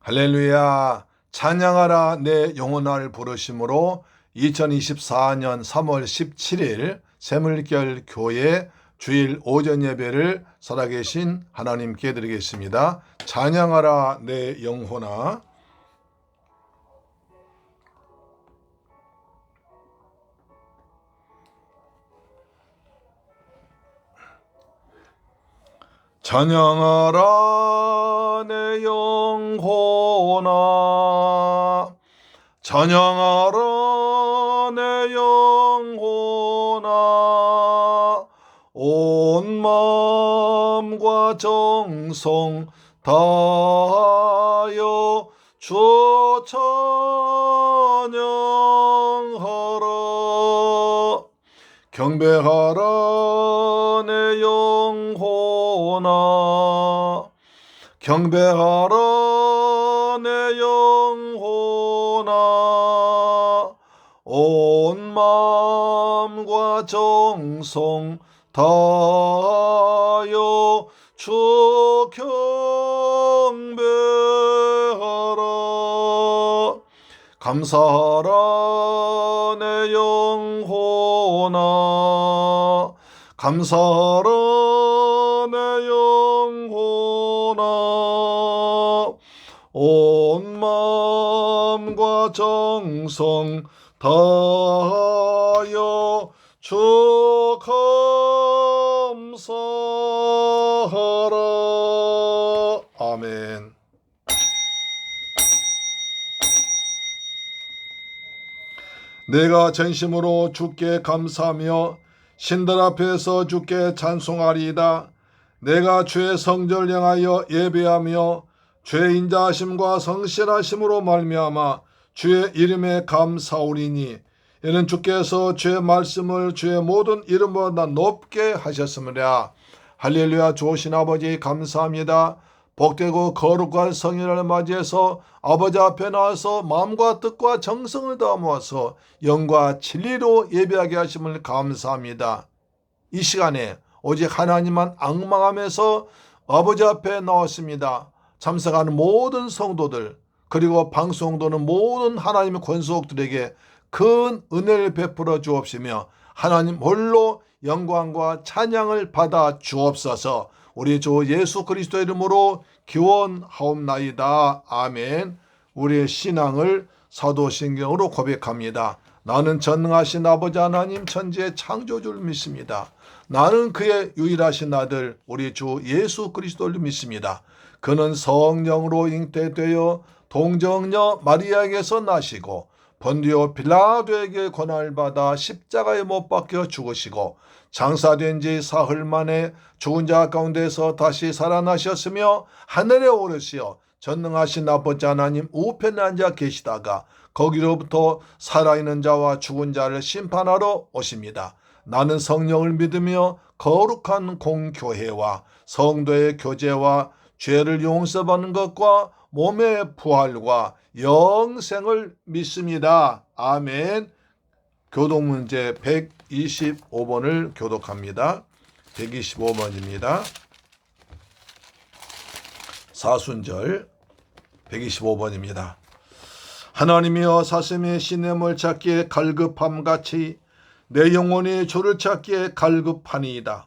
할렐루야. 찬양하라 내 영혼을 부르심으로 2024년 3월 17일 새물결 교회 주일 오전 예배를 살아계신 하나님께 드리겠습니다. 찬양하라 내 영혼아. 찬양하라 내 영혼아, 찬양하라 내 영혼아, 온 마음과 정성 다하여 주 찬양하라. 경배하라 내 영혼아, 경배하라 내 영혼아, 온 마음과 정성 다하여 주 경배하라. 감사하라 내 영혼아, 감사하라 내 영혼아, 온 마음과 정성 다하여 주 감사하라. 아멘. 내가 전심으로 주께 감사하며 신들 앞에서 주께 찬송하리이다. 내가 주의 성전을 향하여 예배하며 주의 인자하심과 성실하심으로 말미암아 주의 이름에 감사오리니, 이는 주께서 주의 말씀을 주의 모든 이름보다 높게 하셨으므라. 할렐루야. 좋으신 아버지 감사합니다. 복되고 거룩한 성인을 맞이해서 아버지 앞에 나와서 마음과 뜻과 정성을 다 모아서 영과 진리로 예배하게 하심을 감사합니다. 이 시간에 오직 하나님만 앙망하면서 아버지 앞에 나왔습니다. 참석하는 모든 성도들, 그리고 방송도는 모든 하나님의 권속들에게 큰 은혜를 베풀어 주옵시며 하나님 홀로 영광과 찬양을 받아 주옵소서. 우리 주 예수 그리스도 이름으로 기원하옵나이다. 아멘. 우리의 신앙을 사도신경으로 고백합니다. 나는 전능하신 아버지 하나님 천지의 창조주를 믿습니다. 나는 그의 유일하신 아들 우리 주 예수 그리스도를 믿습니다. 그는 성령으로 잉태되어 동정녀 마리아에게서 나시고 본디오 빌라도에게 고난을 받아 십자가에 못 박혀 죽으시고 장사된 지 사흘 만에 죽은 자 가운데서 다시 살아나셨으며 하늘에 오르시어 전능하신 아버지 하나님 우편에 앉아 계시다가 거기로부터 살아있는 자와 죽은 자를 심판하러 오십니다. 나는 성령을 믿으며 거룩한 공교회와 성도의 교제와 죄를 용서받는 것과 몸의 부활과 영생을 믿습니다. 아멘. 교독문제 125번을 교독합니다. 125번입니다. 사순절 125번입니다. 하나님이여, 사슴이 시냇물 찾기에 갈급함같이 내 영혼이 주를 찾기에 갈급하니이다.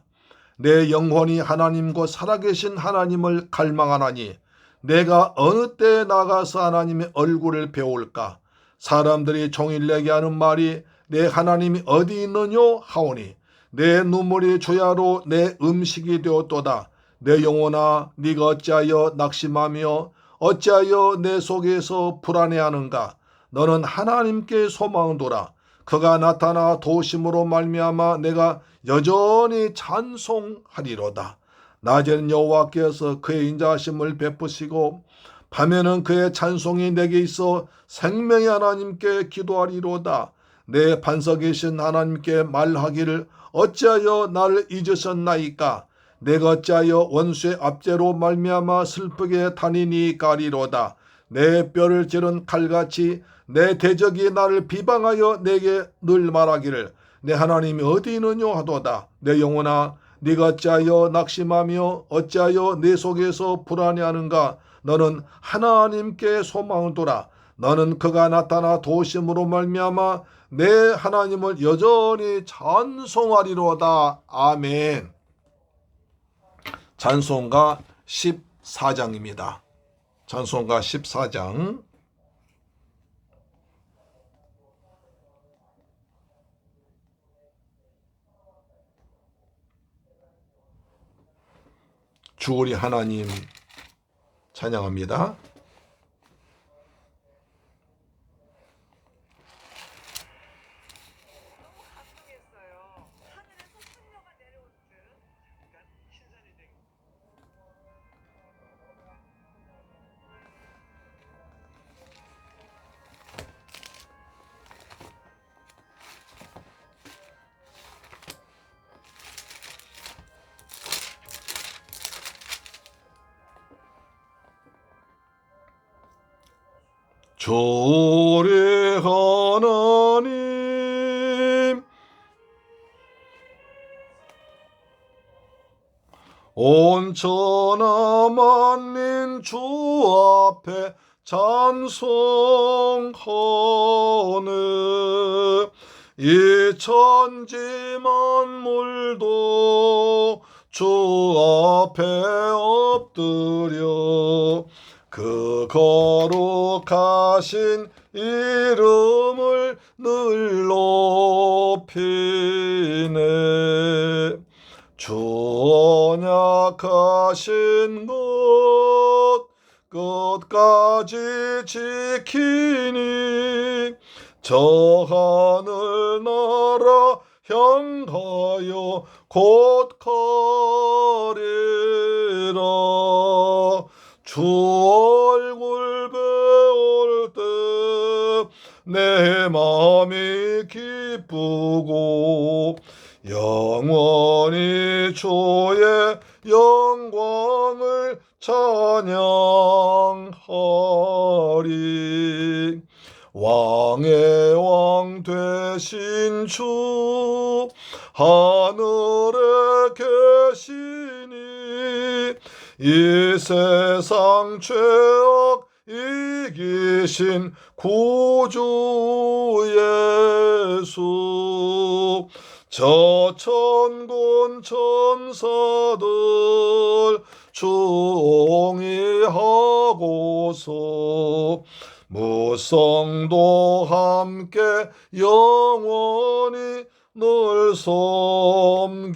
내 영혼이 하나님 곧 살아계신 하나님을 갈망하나니 내가 어느 때에 나가서 하나님의 얼굴을 배울까? 사람들이 종일 내게 하는 말이 내 하나님이 어디 있느뇨 하오니 내 눈물이 주야로 내 음식이 되었도다. 내 영혼아, 네가 어찌하여 낙심하며 어찌하여 내 속에서 불안해하는가? 너는 하나님께 소망을 둬라. 그가 나타나 도심으로 말미암아 내가 여전히 찬송하리로다. 낮에는 여호와께서 그의 인자하심을 베푸시고 밤에는 그의 찬송이 내게 있어 생명의 하나님께 기도하리로다. 내 반석이신 하나님께 말하기를 어찌하여 나를 잊으셨나이까? 내가 어찌하여 원수의 압제로 말미암아 슬프게 다니니까리로다. 내 뼈를 찌른 칼같이 내 대적이 나를 비방하여 내게 늘 말하기를 내 하나님이 어디 있느냐 하도다. 내 영혼아, 네가 어찌하여 낙심하며 어찌하여 내 속에서 불안해하는가? 너는 하나님께 소망을 둬라. 너는 그가 나타나 도심으로 말미암아 내 하나님을 여전히 찬송하리로다. 아멘. 찬송가 14장입니다. 찬송가 14장. 주 우리 하나님 찬양합니다. 주 우리 하나님 온 천하 만민 주 앞에 찬송하네. 이 천지 만물도 주 앞에 엎드려 그 거룩하신 이름을 늘 높이네. 주 언약하신 것 끝까지 지키니 저 하늘 나라 향하여 곧 가리라. 주 얼굴 배울 때 내 마음이 기쁘고 영원히 주의 영광을 찬양하리. 왕의 왕 되신 주 하늘에 계시니 이 세상 죄악 이기신 구주 예수. 저 천군 천사들 중의하고서 무성도 함께 영원히 늘 섬기네.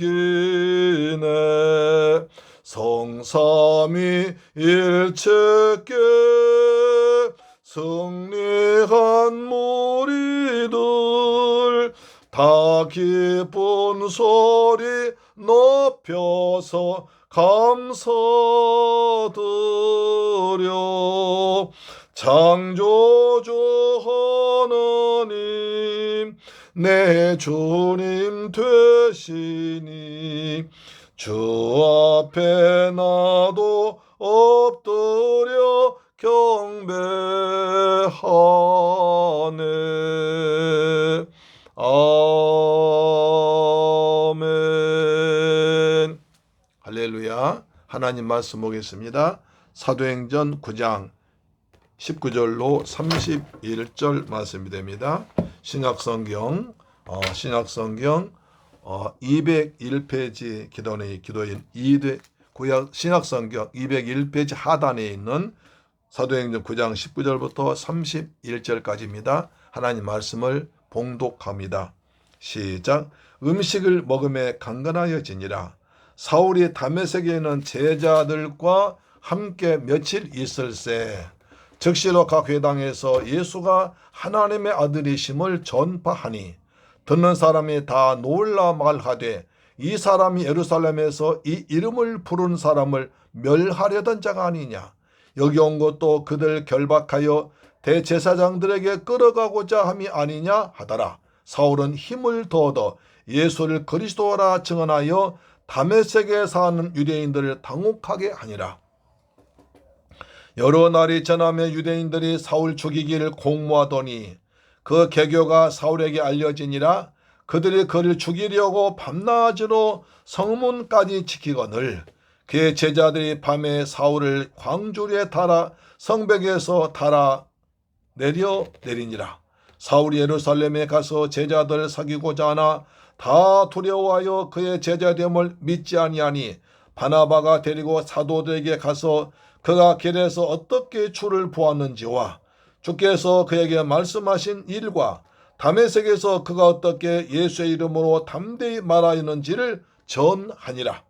성삼위 일체께 승리한 무리들 다 기쁜 소리 높여서 감사드려. 창조주 하나님 내 주님 되시니 주 앞에 나도 엎드려 경배하네. 아멘. 할렐루야. 하나님 말씀 보겠습니다. 사도행전 9장 19절로 31절 말씀이 됩니다. 신약성경 201페이지 기도인 구약 신약성경 201페이지 하단에 있는 사도행전 9장 19절부터 31절까지입니다. 하나님 말씀을 봉독합니다. 시작. 음식을 먹음에 강건하여지니라. 사울이 다메섹에 있는 제자들과 함께 며칠 있을새 즉시로 각 회당에서 예수가 하나님의 아들이심을 전파하니 듣는 사람이 다 놀라 말하되 이 사람이 예루살렘에서 이 이름을 부른 사람을 멸하려던 자가 아니냐. 여기 온 것도 그들 결박하여 대제사장들에게 끌어가고자 함이 아니냐 하더라. 사울은 힘을 더 얻어 예수를 그리스도라 증언하여 다메섹에 사는 유대인들을 당혹하게 하니라. 여러 날이 지나며 유대인들이 사울 죽이기를 공모하더니 그 계교가 사울에게 알려지니라. 그들이 그를 죽이려고 밤낮으로 성문까지 지키거늘 그의 제자들이 밤에 사울을 광주리에 달아 성벽에서 달아 내리니라. 사울이 예루살렘에 가서 제자들을 사귀고자 하나 다 두려워하여 그의 제자됨을 믿지 아니하니 바나바가 데리고 사도들에게 가서 그가 길에서 어떻게 주를 보았는지와 주께서 그에게 말씀하신 일과 다메섹에서 그가 어떻게 예수의 이름으로 담대히 말하였는지를 전하니라.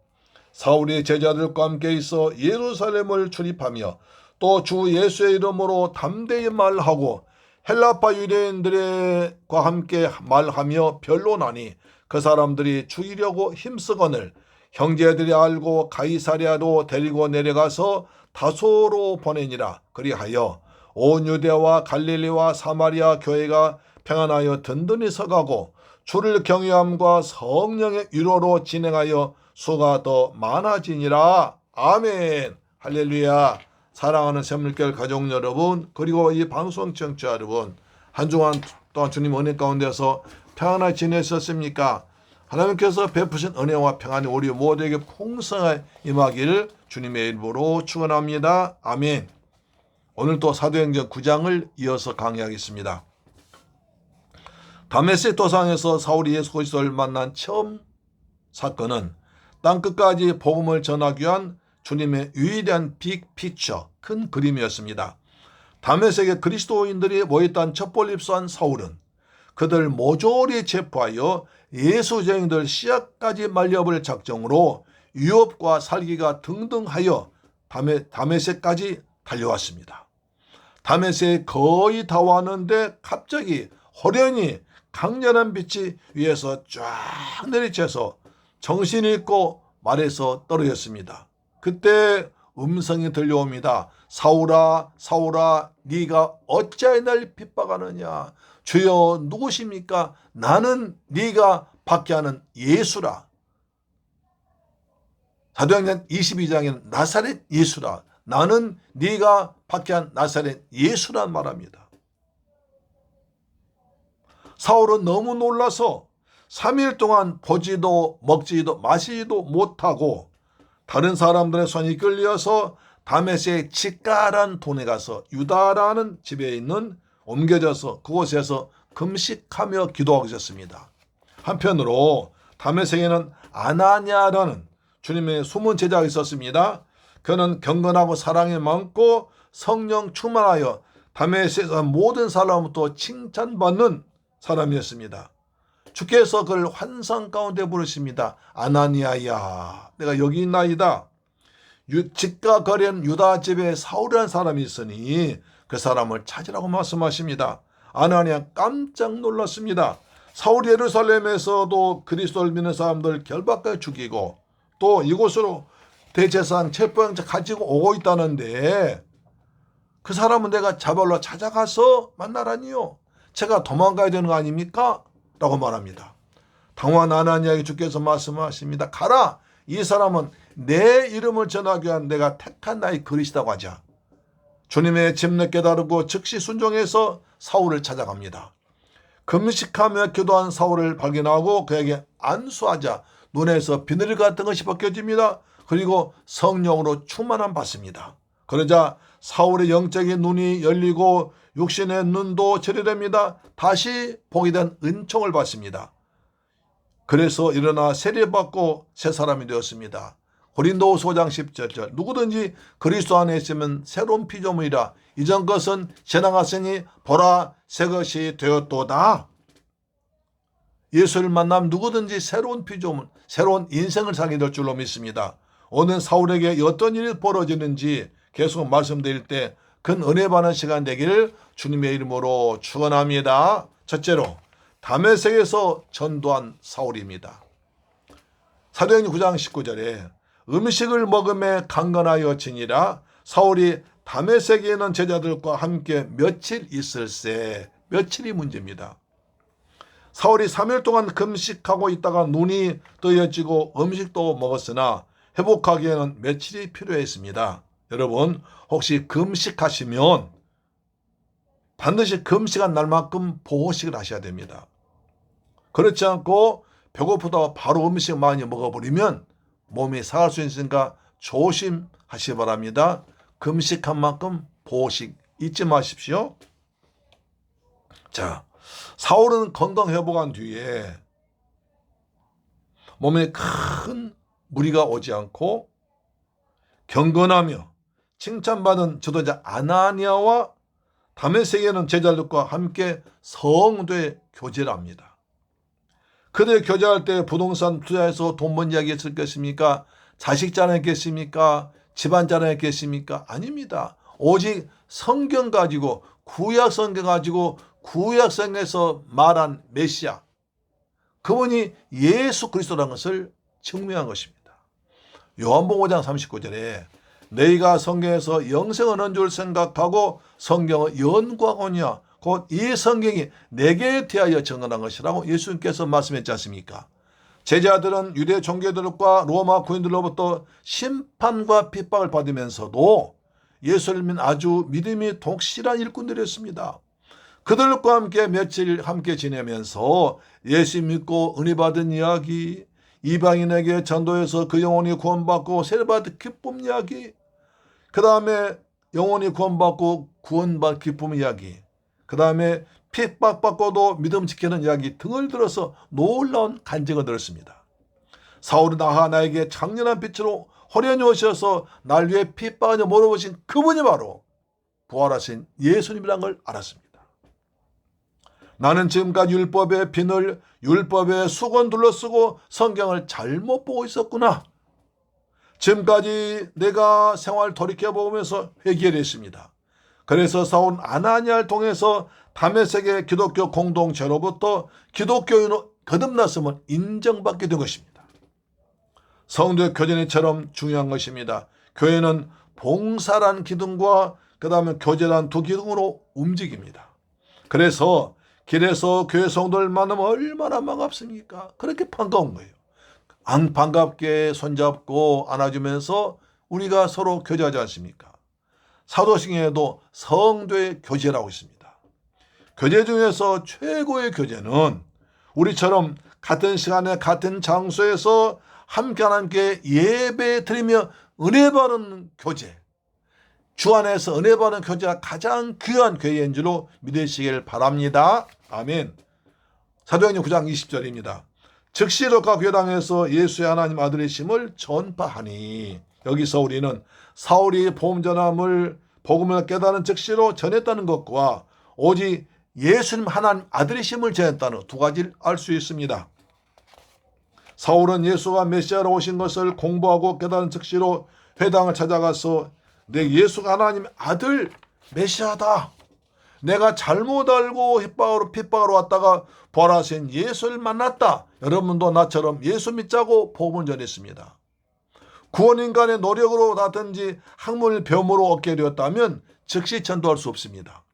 사울이 제자들과 함께 있어 예루살렘을 출입하며 또 주 예수의 이름으로 담대히 말하고 헬라파 유대인들과 함께 말하며 변론하니 그 사람들이 죽이려고 힘쓰거늘 형제들이 알고 가이사랴로 데리고 내려가서 다소로 보내니라. 그리하여 온 유대와 갈릴리와 사마리아 교회가 평안하여 든든히 서가고 주를 경외함과 성령의 위로로 진행하여 수가 더 많아지니라. 아멘. 할렐루야. 사랑하는 샘물교회 가족 여러분, 그리고 이 방송 청취자 여러분, 한 주간 또한 주님 은혜 가운데서 평안하게 지내셨습니까? 하나님께서 베푸신 은혜와 평안이 우리 모두에게 풍성하게 임하기를 주님의 이름으로 축원합니다. 아멘. 오늘 또 사도행전 9장을 이어서 강의하겠습니다. 다메섹 도상에서 사울이 예수 그리스도를 만난 처음 사건은 땅끝까지 복음을 전하기 위한 주님의 유일한 빅피처, 큰 그림이었습니다. 다메섹에 그리스도인들이 모였던 첩보를 입수한 사울은 그들 모조리 체포하여 예수쟁이들 씨앗까지 말려버릴 작정으로 유업과 살기가 등등하여 다메섹까지 달려왔습니다. 다메섹에 거의 다 왔는데 갑자기 호련히 강렬한 빛이 위에서 쫙 내리쳐서 정신이 잃고 말에서 떨어졌습니다. 그때 음성이 들려옵니다. 사울아 사울아 네가 어찌하여 날 핍박하느냐. 주여 누구십니까? 나는 네가 박해하는 예수라. 사도행전 22장에는 나사렛 예수라. 나는 네가 박해한 나사렛 예수란 말합니다. 사울은 너무 놀라서 3일 동안 보지도 먹지도 마시지도 못하고 다른 사람들의 손이 끌려서 다메섹의 직가란 돈에 가서 유다라는 집에 있는 옮겨져서 그곳에서 금식하며 기도하고 있었습니다. 한편으로 다메섹에는 아나니아라는 주님의 숨은 제자가 있었습니다. 그는 경건하고 사랑이 많고 성령 충만하여 다메섹의 모든 사람부터 칭찬받는 사람이었습니다. 주께서 그를 환상 가운데 부르십니다. 아나니아야, 내가 여기 있나이다. 집과 거리는 유다 집에 사울이라는 사람이 있으니 그 사람을 찾으라고 말씀하십니다. 아나니아 깜짝 놀랐습니다. 사울이 예루살렘에서도 그리스도를 믿는 사람들 결박까지 죽이고 또 이곳으로 대제사장 체포영장 가지고 오고 있다는데 그 사람은 내가 자발로 찾아가서 만나라니요. 제가 도망가야 되는 거 아닙니까? 라고 말합니다. 당황한 아나니아에게 주께서 말씀하십니다. 가라. 이 사람은 내 이름을 전하기 위한 내가 택한 나의 그릇이라고 하자. 주님의 집을 깨달고 즉시 순종해서 사울을 찾아갑니다. 금식하며 기도한 사울을 발견하고 그에게 안수하자 눈에서 비늘 같은 것이 벗겨집니다. 그리고 성령으로 충만함 받습니다. 그러자 사울의 영적인 눈이 열리고 육신의 눈도 제려됩니다. 다시 복이 된 은총을 받습니다. 그래서 일어나 세례받고 새 사람이 되었습니다. 고린도후서 5장 10절 누구든지 그리스도 안에 있으면 새로운 피조물이라 이전 것은 지나갔으니 보라 새 것이 되었도다. 예수를 만나면 누구든지 새로운 피조물, 새로운 인생을 살게 될 줄로 믿습니다. 오늘 사울에게 어떤 일이 벌어지는지 계속 말씀드릴 때 큰 은혜 받는 시간 되기를 주님의 이름으로 축원합니다. 첫째로 다메섹에서 전도한 사울입니다. 사도행전 9장 19절에 음식을 먹음에 강건하여 지니라. 사울이 다메섹에 있는 제자들과 함께 며칠 있을세. 며칠이 문제입니다. 사울이 3일 동안 금식하고 있다가 눈이 뜨여지고 음식도 먹었으나 회복하기에는 며칠이 필요했습니다. 여러분 혹시 금식하시면 반드시 금식한 날만큼 보호식을 하셔야 됩니다. 그렇지 않고 배고프다고 바로 음식 많이 먹어버리면 몸이 상할 수 있으니까 조심하시 바랍니다. 금식한 만큼 보식 잊지 마십시오. 자, 사울은 건강 회복한 뒤에 몸에 큰 무리가 오지 않고 경건하며 칭찬받은 지도자 아나니아와 다메섹에는 제자들과 함께 성도의 교제를 합니다. 그들 교제할 때 부동산 투자해서 돈 번 이야기 했을 것입니까? 자식 자랑했겠습니까? 집안 자랑했겠습니까? 아닙니다. 오직 성경 가지고 구약 성경 가지고 구약 성경에서 말한 메시아, 그분이 예수 그리스도라는 것을 증명한 것입니다. 요한복음 5장 39절에 너희가 성경에서 영생을 얻는 줄 생각하고 성경을 연구하거냐 곧 이 성경이 내게 대하여 증언한 것이라고 예수님께서 말씀했지 않습니까? 제자들은 유대 종교들과 로마 군인들로부터 심판과 핍박을 받으면서도 예수를 믿는 아주 믿음이 독실한 일꾼들이었습니다. 그들과 함께 며칠 함께 지내면서 예수 믿고 은혜 받은 이야기, 이방인에게 전도해서 그 영혼이 구원받고 세례받은 기쁨 이야기, 그 다음에 영혼이 구원받고 구원받은 기쁨 이야기, 그 다음에 핍박받고도 믿음 지키는 이야기 등을 들어서 놀라운 간증을 들었습니다. 사울이 나에게 장렬한 빛으로 호련히 오셔서 날 위해 핍박하며 물어보신 그분이 바로 부활하신 예수님이라는 걸 알았습니다. 나는 지금까지 율법의 비늘, 율법의 수건 둘러쓰고 성경을 잘못 보고 있었구나. 지금까지 내가 생활 돌이켜보면서 회개를 했습니다. 그래서 사울 아나니아를 통해서 다메섹의 기독교 공동체로부터 기독교인으로 거듭났음을 인정받게 된 것입니다. 성도의 교제처럼 중요한 것입니다. 교회는 봉사란 기둥과 그 다음에 교제란 두 기둥으로 움직입니다. 그래서 길에서 교회 성도를 만나면 얼마나 반갑습니까? 그렇게 반가운 거예요. 반갑게 손잡고 안아주면서 우리가 서로 교제하지 않습니까? 사도행전에도 성도의 교제라고 있습니다. 교제 중에서 최고의 교제는 우리처럼 같은 시간에 같은 장소에서 함께 예배 드리며 은혜 받는 교제, 주 안에서 은혜 받는 교제가 가장 귀한 교회인 줄로 믿으시길 바랍니다. 아멘. 사도행전 9장 20절입니다. 즉시로 각 교당에서 예수의 하나님 아들이심을 전파하니, 여기서 우리는 사울이 복음을 깨달은 즉시로 전했다는 것과 오직 예수님 하나님 아들이심을 전했다는 두 가지를 알 수 있습니다. 사울은 예수가 메시아로 오신 것을 공부하고 깨달은 즉시로 회당을 찾아가서 내 예수가 하나님의 아들 메시아다, 내가 잘못 알고 핍박으로 왔다가 부활하신 예수를 만났다, 여러분도 나처럼 예수 믿자고 복음을 전했습니다. 구원인간의 노력으로 나든지 학문을 배움으로 얻게 되었다면 즉시 전도할 수 없습니다.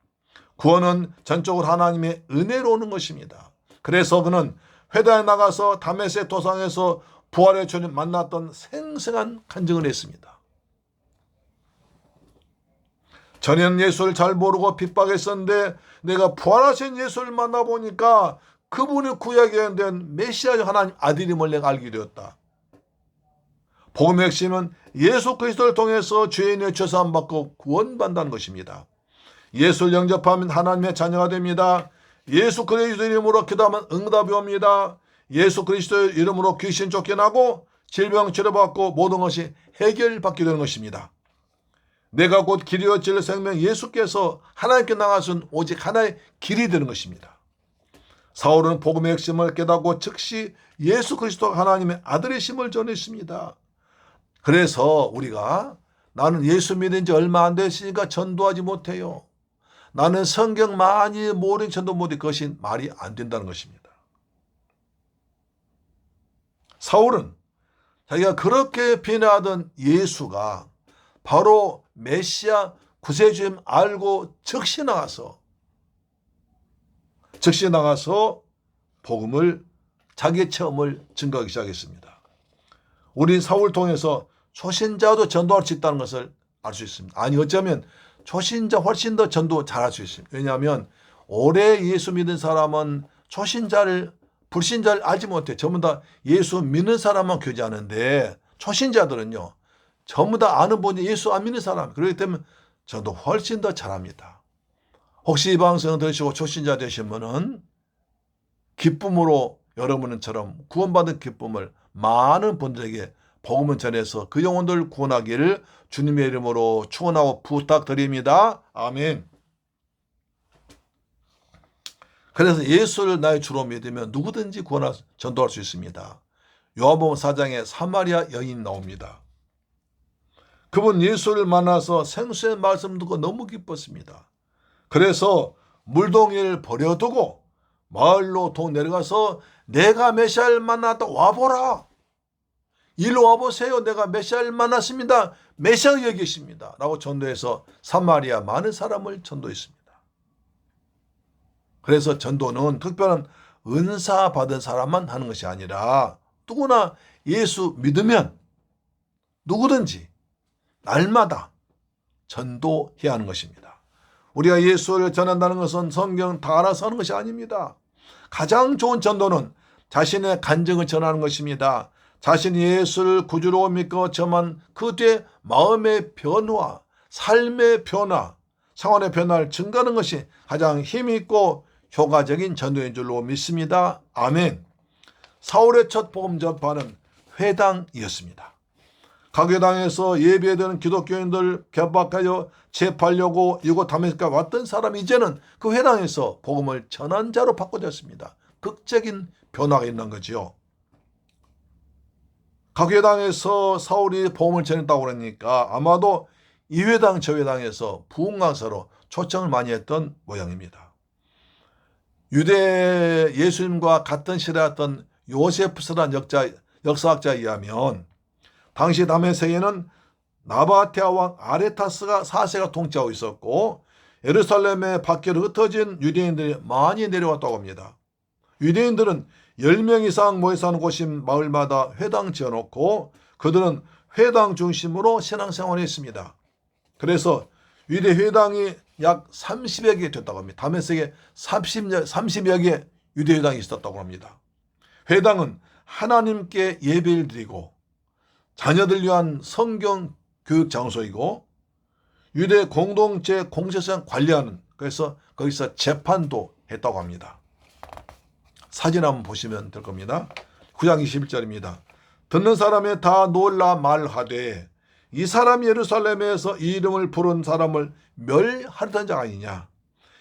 구원은 전적으로 하나님의 은혜로 오는 것입니다. 그래서 그는 회당에 나가서 다메섹 도상에서 부활의 주님 만났던 생생한 간증을 했습니다. 전에는 예수를 잘 모르고 핍박했었는데 내가 부활하신 예수를 만나보니까 그분이 구약에 된 메시아 하나님 아들임을 내가 알게 되었다. 복음의 핵심은 예수 그리스도를 통해서 죄인의 죄사함 받고 구원받는다는 것입니다. 예수를 영접하면 하나님의 자녀가 됩니다. 예수 그리스도 이름으로 기도하면 응답이 옵니다. 예수 그리스도의 이름으로 귀신 쫓겨나고 질병 치료받고 모든 것이 해결받게 되는 것입니다. 내가 곧 길이요 진리 생명, 예수께서 하나님께 나가신 오직 하나의 길이 되는 것입니다. 사울은 복음의 핵심을 깨닫고 즉시 예수 그리스도가 하나님의 아들이심을 전했습니다. 그래서 우리가 나는 예수 믿은 지 얼마 안 됐으니까 전도하지 못해요, 나는 성경 많이 모르니 전도 못해, 그것이 말이 안 된다는 것입니다. 사울은 자기가 그렇게 비난하던 예수가 바로 메시아 구세주임 알고 즉시 나가서 복음을, 자기의 체험을 증거하기 시작했습니다. 우리 사울 통해서 초신자도 전도할 수 있다는 것을 알 수 있습니다. 아니, 어쩌면 초신자 훨씬 더 전도 잘할 수 있습니다. 왜냐하면 오래 예수 믿은 사람은 불신자를 알지 못해. 전부 다 예수 믿는 사람만 교제하는데 초신자들은요, 전부 다 아는 분이 예수 안 믿는 사람. 그렇기 때문에 저도 훨씬 더 잘합니다. 혹시 이 방송 들으시고 초신자 되신 분은 기쁨으로 여러분처럼 구원받은 기쁨을 많은 분들에게 복음을 전해서 그 영혼들 구원하기를 주님의 이름으로 축원하고 부탁드립니다. 아멘. 그래서 예수를 나의 주로 믿으면 누구든지 전도할 수 있습니다. 요한복음 4장에 사마리아 여인 나옵니다. 그분 예수를 만나서 생수의 말씀 듣고 너무 기뻤습니다. 그래서 물동이를 버려두고 마을로 내려가서 내가 메시아를 만났다 와보라. 일로 와보세요. 내가 메시아를 만났습니다. 메시아 여기 계십니다. 라고 전도해서 사마리아 많은 사람을 전도했습니다. 그래서 전도는 특별한 은사 받은 사람만 하는 것이 아니라 누구나 예수 믿으면 누구든지 날마다 전도해야 하는 것입니다. 우리가 예수를 전한다는 것은 성경 다 알아서 하는 것이 아닙니다. 가장 좋은 전도는 자신의 간증을 전하는 것입니다. 자신이 예수를 구주로 믿고 전한 그 뒤에 마음의 변화, 삶의 변화, 생활의 변화를 증가하는 것이 가장 힘있고 효과적인 전도인 줄로 믿습니다. 아멘. 사울의 첫 복음 전파는 회당이었습니다. 각 회당에서 예배되는 기독교인들 결박하여 재판하려고 이곳 다메섹까지 왔던 사람이 이제는 그 회당에서 복음을 전한 자로 바꿔졌습니다. 극적인 변화가 있는 거지요. 각 회당에서 사울이 복음을 전했다고 그러니까 아마도 이 회당 저 회당에서 부흥 강사로 초청을 많이 했던 모양입니다. 유대 예수님과 같은 시대였던 요세푸스라는 역사학자에 의하면 당시 다메섹에는 나바테아 왕 아레타스가 4세가 통치하고 있었고 예루살렘의 밖으로 흩어진 유대인들이 많이 내려왔다고 합니다. 유대인들은 10명 이상 모여 사는 곳인 마을마다 회당 지어놓고 그들은 회당 중심으로 신앙생활을 했습니다. 그래서 유대 회당이 약 30여 개 됐다고 합니다. 다메섹에 30여 개 유대 회당이 있었다고 합니다. 회당은 하나님께 예배를 드리고 자녀들 위한 성경 교육 장소이고 유대 공동체 공제상 관리하는, 그래서 거기서 재판도 했다고 합니다. 사진 한번 보시면 될 겁니다. 9장 21절입니다. 듣는 사람이 다 놀라 말하되 이 사람이 예루살렘에서 이 이름을 부른 사람을 멸하려던 자가 아니냐.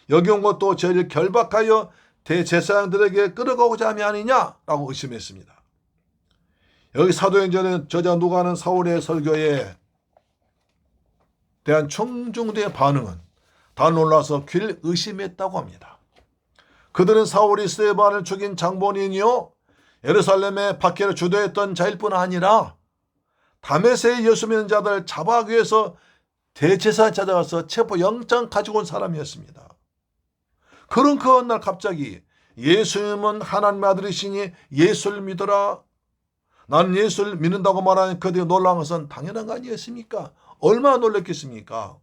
여기 온 것도 저희를 결박하여 대제사장들에게 끌어가고자 함이 아니냐라고 의심했습니다. 여기 사도행전의 저자 누가는 사울의 설교에 대한 청중들의 반응은 다 놀라서 귀를 의심했다고 합니다. 그들은 사울이 스데반을 죽인 장본인이요 예루살렘의 박해를 주도했던 자일 뿐 아니라 다메섹의 예수 믿는 자들을 잡아가기 위해서 대제사장 찾아가서 체포영장 가지고 온 사람이었습니다. 그런 그 어느 날 갑자기 예수님은 하나님의 아들이시니 예수를 믿어라. 나는 예수를 믿는다고 말하니 그들이 놀란 것은 당연한 거 아니었습니까? 얼마나 놀랐겠습니까?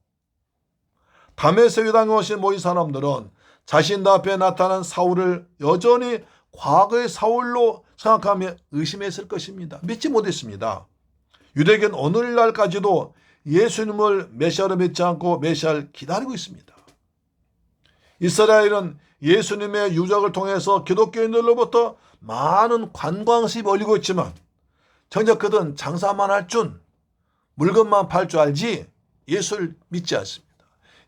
다메섹 회당에 오신 모인 사람들은 자신들 앞에 나타난 사울을 여전히 과거의 사울로 생각하며 의심했을 것입니다. 믿지 못했습니다. 유대교는 오늘날까지도 예수님을 메시아로 믿지 않고 메시아를 기다리고 있습니다. 이스라엘은 예수님의 유적을 통해서 기독교인들로부터 많은 관광 수입이 올리고 있지만 정작 그들은 장사만 할 줄, 물건만 팔 줄 알지 예수를 믿지 않습니다.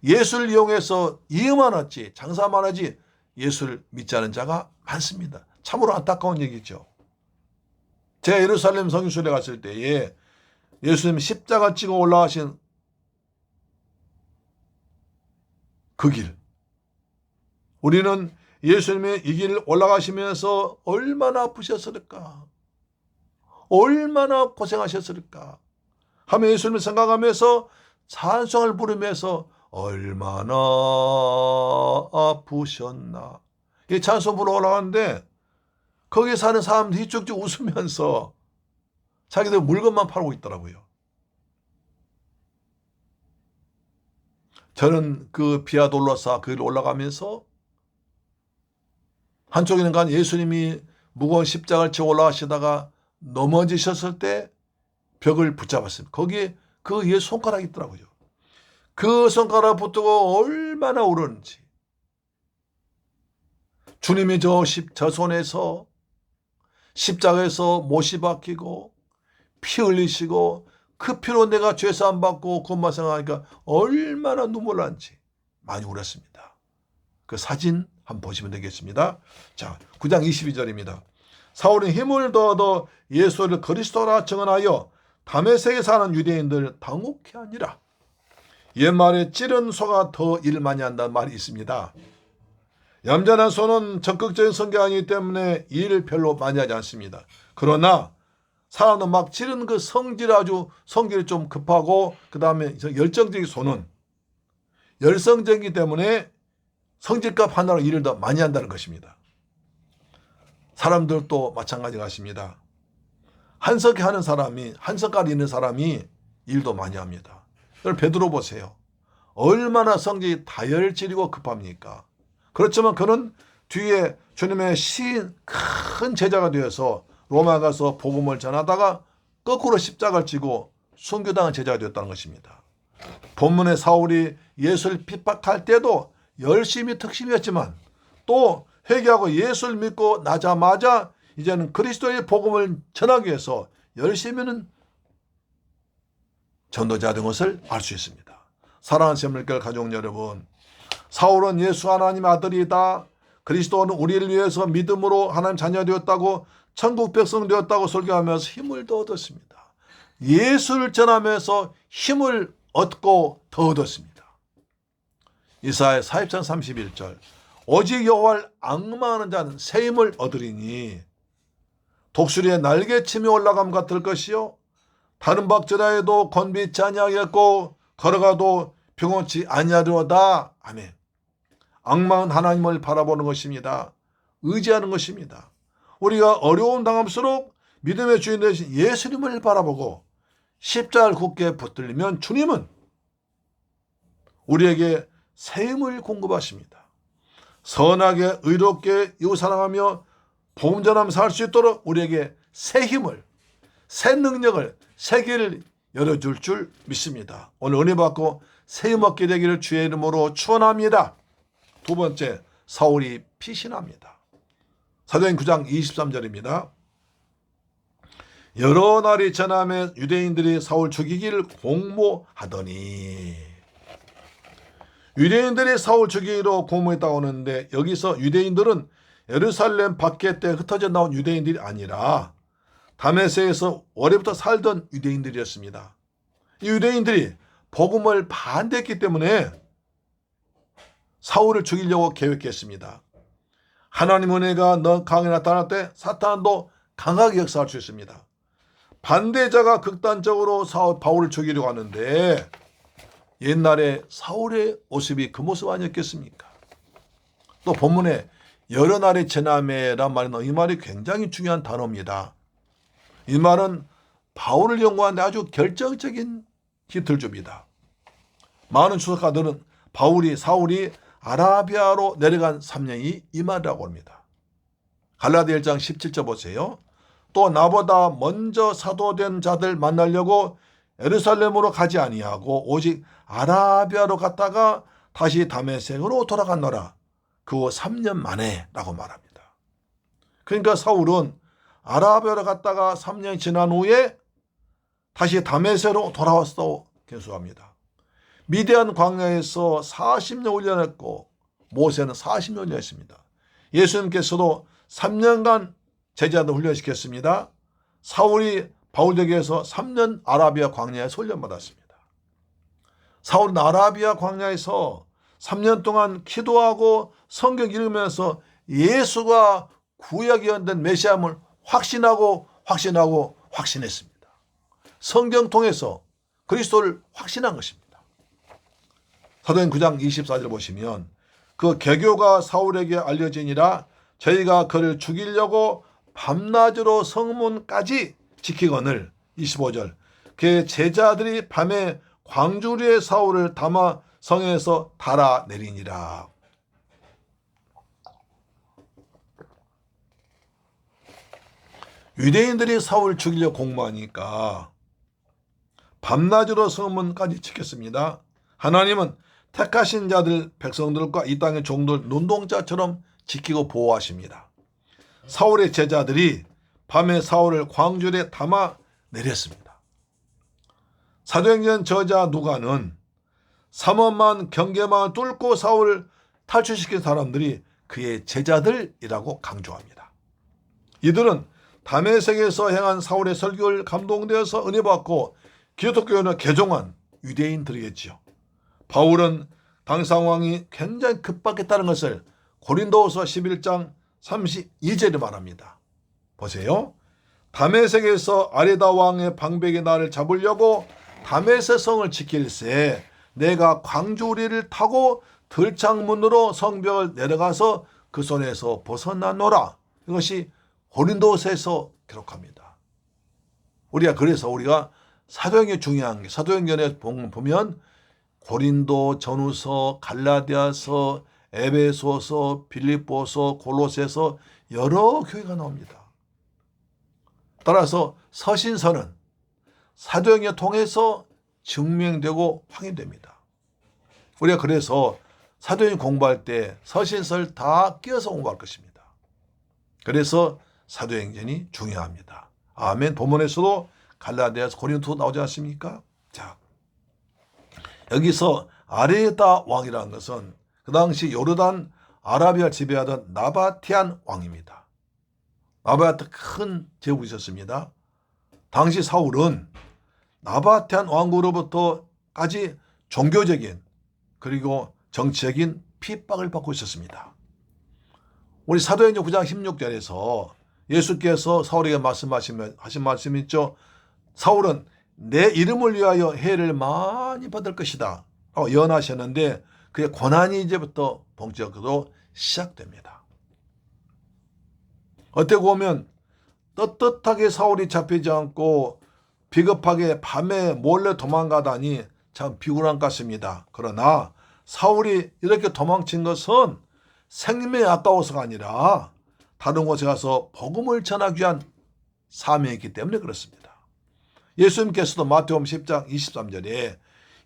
예수를 이용해서 이음만 하지 장사만 하지 예수를 믿지 않은 자가 많습니다. 참으로 안타까운 얘기죠. 제가 예루살렘 성지순례 갔을 때에 예수님 십자가 찍어 올라가신 그 길, 우리는 예수님이 이 길 올라가시면서 얼마나 아프셨을까, 얼마나 고생하셨을까 하며 예수님을 생각하면서 찬송을 부르면서 얼마나 아프셨나, 이 찬송 부르러 올라가는데 거기 사는 사람들이 휘쭉쭉 웃으면서 자기들 물건만 팔고 있더라고요. 저는 그 비아 돌로사 그 길 올라가면서 한쪽에는 간 예수님이 무거운 십자가를 지고 올라가시다가 넘어지셨을 때 벽을 붙잡았습니다. 거기에 그 예수 손가락이 있더라고요. 그 손가락 붙들고 얼마나 울었는지. 주님이 저 손에서 십자가에서 못이 박히고 피 흘리시고 그 피로 내가 죄사함 받고 구원만 생각하니까 얼마나 눈물 난지 많이 울었습니다. 그 사진 한번 보시면 되겠습니다. 자, 9장 22절입니다. 사울은 힘을 더어 예수를 그리스도라 증언하여 다메섹에 사는 유대인들 당혹해 하니라. 옛말에 찌른 소가 더 일 많이 한다는 말이 있습니다. 얌전한 소는 적극적인 성격이 아니기 때문에 일을 별로 많이 하지 않습니다. 그러나 사람은 막 찌른 그 성질이 좀 급하고 그 다음에 열정적인 소는 열성적이기 때문에 성질값 하나로 일을 더 많이 한다는 것입니다. 사람들도 마찬가지 같습니다. 한석가리 있는 사람이 일도 많이 합니다. 베드로 보세요. 얼마나 성질이 다혈질이고 급합니까? 그렇지만 그는 뒤에 주님의 큰 제자가 되어서 로마 가서 복음을 전하다가 거꾸로 십자가를 지고 순교당한 제자가 되었다는 것입니다. 본문의 사울이 예수를 핍박할 때도 열심히 특심이었지만 또 회개하고 예수를 믿고 나자마자 이제는 그리스도의 복음을 전하기 위해서 열심히는 전도자 된 것을 알 수 있습니다. 사랑하는 샘물교회 가족 여러분, 사울은 예수 하나님의 아들이다, 그리스도는 우리를 위해서 믿음으로 하나님 자녀 되었다고 천국 백성 되었다고 설교하면서 힘을 더 얻었습니다. 예수를 전하면서 힘을 얻고 더 얻었습니다. 이사야 40장 31절 오직 여호와를 앙망하는 자는 새 힘을 얻으리니 독수리의 날개침이 올라감 같을 것이요 다른 박쥐라에도 건비치 아니하겠고 걸어가도 병원치 아니하리로다. 아멘. 앙망은 하나님을 바라보는 것입니다. 의지하는 것입니다. 우리가 어려움 당할수록 믿음의 주인 되신 예수님을 바라보고 십자가를 굳게 붙들면 주님은 우리에게 새 힘을 공급하십니다. 선하게 의롭게 이웃 사랑하며 복음 전하면서 살 수 있도록 우리에게 새 힘을, 새 능력을, 새 길을 열어줄 줄 믿습니다. 오늘 은혜 받고 새 힘 얻게 되기를 주의 이름으로 축원합니다. 두 번째, 사울이 피신합니다. 사도행 9장 23절입니다. 여러 날이 지남에 유대인들이 사울 죽이기를 공모하더니, 유대인들이 사울 죽이기로 공모했다고 하는데 여기서 유대인들은 예루살렘 밖에 때 흩어져 나온 유대인들이 아니라 다메섹에서 오래부터 살던 유대인들이었습니다. 이 유대인들이 복음을 반대했기 때문에 사울을 죽이려고 계획했습니다. 하나님 은혜가 너 강에 나타날 때 사탄도 강하게 역사할 수 있습니다. 반대자가 극단적으로 바울을 죽이려고 하는데 옛날에 사울의 모습이 그 모습 아니었겠습니까? 또 본문에 여러 날의 지남에란 말은 이 말이 굉장히 중요한 단어입니다. 이 말은 바울을 연구하는데 아주 결정적인 힌트를 줍니다. 많은 주석가들은 사울이 아라비아로 내려간 3년이 이 말이라고 합니다. 갈라디아 1장 17절 보세요. 또 나보다 먼저 사도된 자들 만나려고 예루살렘으로 가지 아니하고 오직 아라비아로 갔다가 다시 다메섹으로 돌아갔노라. 그거 3년 만에 라고 말합니다. 그러니까 사울은 아라비아로 갔다가 3년이 지난 후에 다시 다메섹으로 돌아왔다고 계수합니다. 미디안 광야에서 40년 훈련했고 모세는 40년 훈련했습니다. 예수님께서도 3년간 제자들 훈련시켰습니다. 사울이 바울에게서 3년 아라비아 광야에서 훈련받았습니다. 사울은 아라비아 광야에서 3년 동안 기도하고 성경 읽으면서 예수가 구약에 언된 메시아임을 확신했습니다. 성경 통해서 그리스도를 확신한 것입니다. 사도행 9장 24절 보시면 그 개교가 사울에게 알려지니라 저희가 그를 죽이려고 밤낮으로 성문까지 지키거늘 25절 그 제자들이 밤에 광주리에 사울을 담아 성에서 달아내리니라. 유대인들이 사울을 죽이려고 공모하니까 밤낮으로 성문까지 지켰습니다. 하나님은 택하신 자들 백성들과 이 땅의 종들 눈동자처럼 지키고 보호하십니다. 사울의 제자들이 밤에 사울을 광주리에 담아 내렸습니다. 사도행전 저자 누가는 삼엄한 경계망을 뚫고 사울을 탈출시킨 사람들이 그의 제자들이라고 강조합니다. 이들은 다메섹에서 행한 사울의 설교를 감동되어서 은혜 받고 기독교를 개종한 유대인들이겠지요. 바울은 당 상황이 굉장히 급박했다는 것을 고린도후서 11장 32절에 말합니다. 보세요. 다메섹에서 아레다 왕의 방백이 나를 잡으려고 다메섹 성을 지킬새 내가 광주리를 타고 들창문으로 성벽을 내려가서 그 손에서 벗어나노라. 이것이 고린도서에서 기록합니다. 그래서 우리가 사도행전이 중요한 게, 사도행전에 보면 고린도 전후서, 갈라디아서, 에베소서, 빌립보서, 골로새서 여러 교회가 나옵니다. 따라서 서신서는 사도행전을 통해서 증명되고 확인됩니다. 우리가 그래서 사도행전 공부할 때 서신서를 다 끼워서 공부할 것입니다. 그래서 사도행전이 중요합니다. 아멘. 본문에서도 갈라디아서, 고린도 나오지 않습니까? 자, 여기서 아레다 왕이라는 것은 그 당시 요르단 아라비아를 지배하던 나바티안 왕입니다. 나바티안 큰 제국이 있었습니다. 당시 사울은 나바티안 왕국으로부터까지 종교적인 그리고 정치적인 핍박을 받고 있었습니다. 우리 사도행전 9장 16절에서 예수께서 사울에게 하신 말씀이 있죠. 사울은 내 이름을 위하여 해를 많이 받을 것이다 라고 예언하셨는데 그의 고난이 이제부터 본격적으로 시작됩니다. 어떻게 보면 떳떳하게 사울이 잡히지 않고 비겁하게 밤에 몰래 도망가다니 참 비굴한 것 같습니다. 그러나 사울이 이렇게 도망친 것은 생명이 아까워서가 아니라 다른 곳에 가서 복음을 전하기 위한 사명이 있기 때문에 그렇습니다. 예수님께서도 마태복음 10장 23절에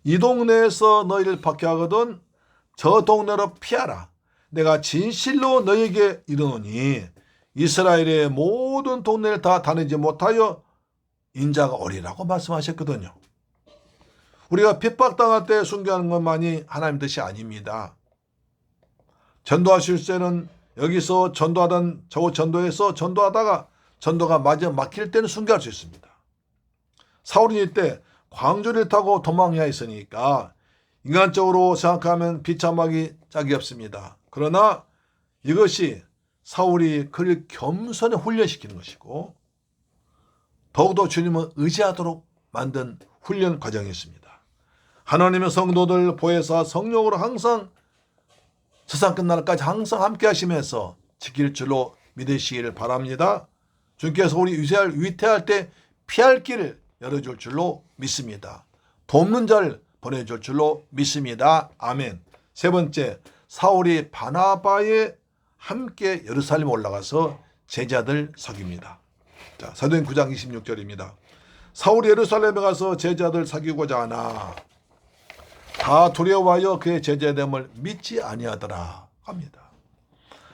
이 동네에서 너희를 박해하거든 저 동네로 피하라. 내가 진실로 너희에게 이르노니 이스라엘의 모든 동네를 다 다니지 못하여 인자가 오리라고 말씀하셨거든요. 우리가 핍박당할 때 순교하는 것만이 하나님 뜻이 아닙니다. 전도하실 때는 여기서 전도하던 저곳 전도해서 전도하다가 전도가 막힐 때는 순교할 수 있습니다. 사울이 이때 광주를 타고 도망해야 했으니까 인간적으로 생각하면 비참하기 짝이 없습니다. 그러나 이것이 사울이 그를 겸손히 훈련시키는 것이고 더욱더 주님을 의지하도록 만든 훈련 과정이었습니다. 하나님의 성도들 보혜사 성령으로 항상 세상 끝날까지 항상 함께 하시면서 지킬 줄로 믿으시기를 바랍니다. 주님께서 우리 위태할 때 피할 길을 열어줄 줄로 믿습니다. 돕는 자를 보내줄 줄로 믿습니다. 아멘. 세 번째, 사울이 바나바에 함께 예루살렘 올라가서 제자들 사귀입니다. 자, 사도행전 9장 26절입니다. 사울이 예루살렘에 가서 제자들 사귀고자 하나 다 두려워하여 그의 제자됨을 믿지 아니하더라 합니다.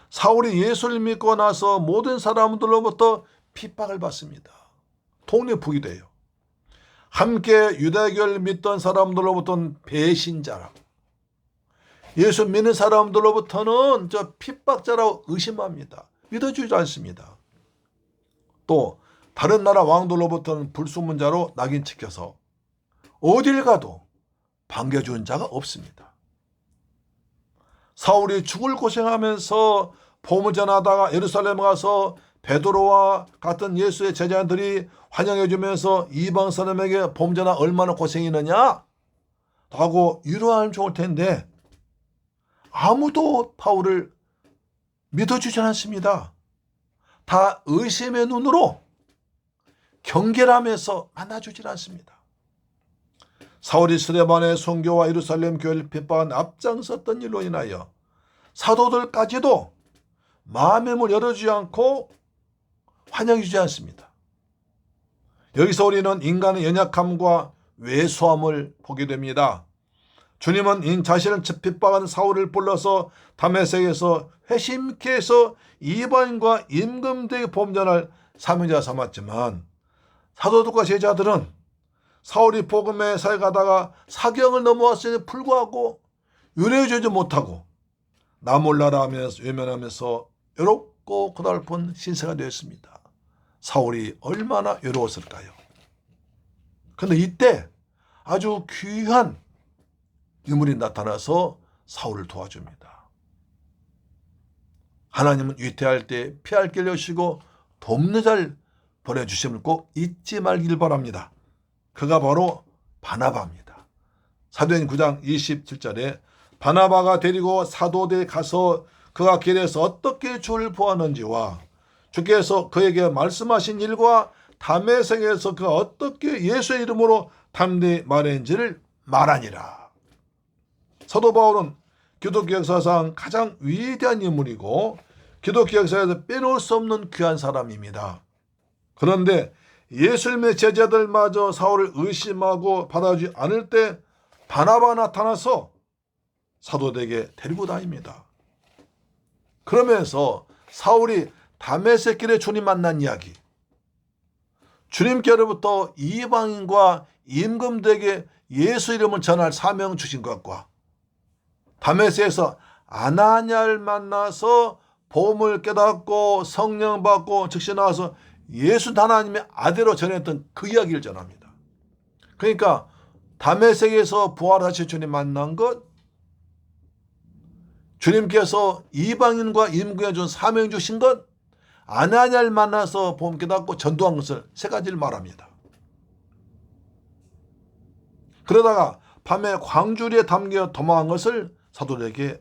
사울이 예수를 믿고 나서 모든 사람들로부터 핍박을 받습니다. 독립부기도 해요. 함께 유대교를 믿던 사람들로부터는 배신자라. 예수 믿는 사람들로부터는 저 핍박자라고 의심합니다. 믿어주지 않습니다. 또 다른 나라 왕들로부터는 불순문자로 낙인 찍혀서 어딜 가도 반겨준 자가 없습니다. 사울이 죽을 고생하면서 복음을 전하다가 예루살렘에 가서 베드로와 같은 예수의 제자들이 환영해 주면서 이방 사람에게 복음 전하 얼마나 고생이느냐 하고 위로하면 좋을 텐데 아무도 바울을 믿어주지 않습니다. 다 의심의 눈으로 경계하면서 만나주지 않습니다. 사울이 스데반의 선교와 예루살렘 교회를 핍박한 앞장섰던 일로 인하여 사도들까지도 마음의 문을 열어주지 않고 환영해주지 않습니다. 여기서 우리는 인간의 연약함과 왜소함을 보게 됩니다. 주님은 인 자신을 핍박한 사울을 불러서 다메섹에서 회심케 해서 이방인과 임금되게 범전할 사명자 삼았지만 사도들과 제자들은 사울이 복음에 살가다가 사경을 넘어왔음에 불구하고 유례해주지 못하고 나 몰라라 하면서 외면하면서 외롭고 고달픈 신세가 되었습니다. 사울이 얼마나 외로웠을까요? 그런데 이때 아주 귀한 인물이 나타나서 사울을 도와줍니다. 하나님은 위태할 때 피할 길을 여시고 돕는 자를 보내주심을 꼭 잊지 말길 바랍니다. 그가 바로 바나바입니다. 사도행 9장 27절에 바나바가 데리고 사도대에 가서 그가 길에서 어떻게 주를 보았는지와 주께서 그에게 말씀하신 일과 다메섹에서 그가 어떻게 예수의 이름으로 담대히 말했는지를 말하니라. 사도 바울은 기독교 역사상 가장 위대한 인물이고 기독교 역사에서 빼놓을 수 없는 귀한 사람입니다. 그런데 예수님의 제자들마저 사울을 의심하고 받아주지 않을 때 바나바가 나타나서 사도들에게 데리고 다닙니다. 그러면서 사울이 다메섹 길에 주님 만난 이야기, 주님께로부터 이방인과 임금들에게 예수 이름을 전할 사명 주신 것과 다메섹에서 아나니아를 만나서 복음을 깨닫고 성령 받고 즉시 나와서 예수 하나님의 아들로 전했던 그 이야기를 전합니다. 그러니까 다메섹에서 부활하신 주님 만난 것, 주님께서 이방인과 임금에 준 사명 주신 것, 아나니아를 만나서 복음 깨닫고 전도한 것을 세 가지를 말합니다. 그러다가 밤에 광주리에 담겨 도망한 것을 사도들에게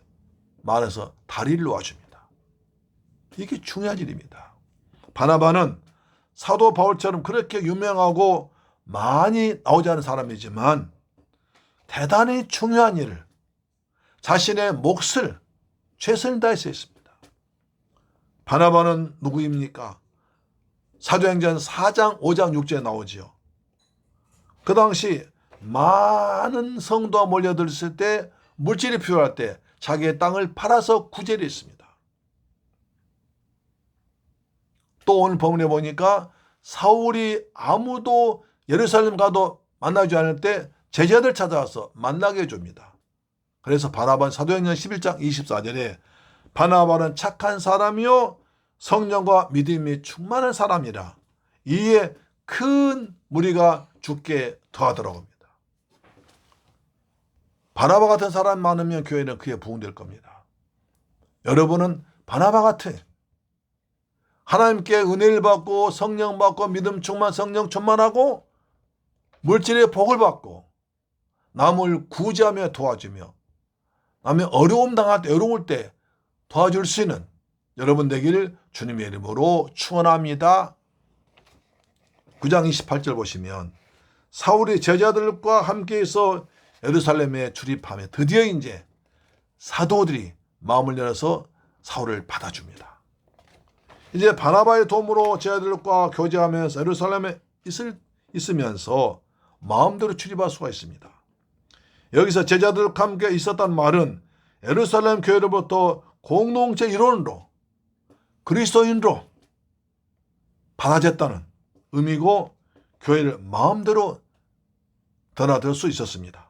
말해서 다리를 놓아줍니다. 이게 중요한 일입니다. 바나바는 사도 바울처럼 그렇게 유명하고 많이 나오지 않은 사람이지만 대단히 중요한 일을, 자신의 몫을 최선을 다해서 했습니다. 바나바는 누구입니까? 사도행전 4장, 5장, 6절에 나오지요. 그 당시 많은 성도가 몰려들었을 때 물질이 필요할 때 자기의 땅을 팔아서 구제를 했습니다. 또 오늘 본문에 보니까 사울이 아무도 예루살렘 가도 만나지 않을 때 제자들 찾아와서 만나게 해줍니다. 그래서 바나바는 사도행전 11장 24절에 바나바는 착한 사람이요 성령과 믿음이 충만한 사람이라 이에 큰 무리가 죽게 더하더라고 합니다. 바나바 같은 사람 많으면 교회는 그에 부흥될 겁니다. 여러분은 바나바 같은 하나님께 은혜를 받고 성령 받고 믿음 충만 성령 충만하고 물질의 복을 받고 남을 구제하며 도와주며 남의 어려움 당할 때 어려울 때 도와줄 수 있는 여러분 되기를 주님의 이름으로 축원합니다. 9장 28절 보시면 사울이 제자들과 함께해서 예루살렘에 출입하며 드디어 이제 사도들이 마음을 열어서 사울을 받아줍니다. 이제 바나바의 도움으로 제자들과 교제하면서 예루살렘에 있으면서 마음대로 출입할 수가 있습니다. 여기서 제자들과 함께 있었단 말은 예루살렘 교회로부터 공동체 일원으로 그리스도인으로 받아졌다는 의미고 교회를 마음대로 드나들 수 있었습니다.